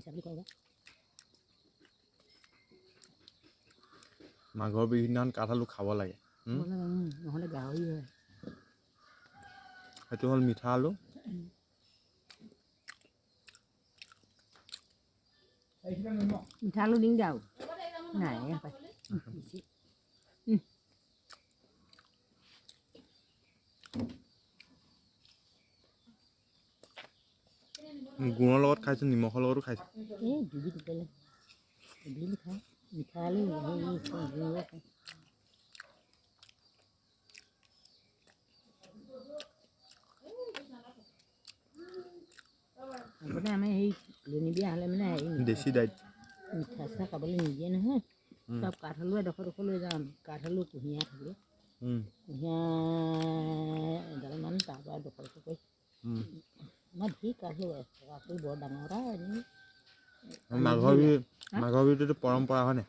বুলি কয় মাঘৰ বিহুৰ দিনাখন কাঠ আলু খাব লাগে নহ'লে গাহৰি হয় সেইটো হ'ল মিঠা আলু মিঠা আলু দিম দে আৰু নাই গুড়ৰ লগত খাইছোঁ নিমখৰ লগতো খাইছোঁ এই দুবি টোপেলে মিঠা মিঠা আলু খায় আগতে আমি সেই তুলনি বিয়া হ'লে মানে হেৰি দেশী দাইত মিঠা চিঠা খাবলৈ নিদিয়ে নহয় চব কাঠ আলু এডোখৰ লৈ যাওঁ কাঠ আলু কুঁহিয়াৰ থাকে কুঁহিয়াৰ এডালমান তাৰপৰা এডোখৰকৈ কৰি আমাৰ ঢেৰ কাঠ আলু বৰ ডাঙৰ এটা মাঘৰ বিহুটোতো পৰম্পৰা হয়নে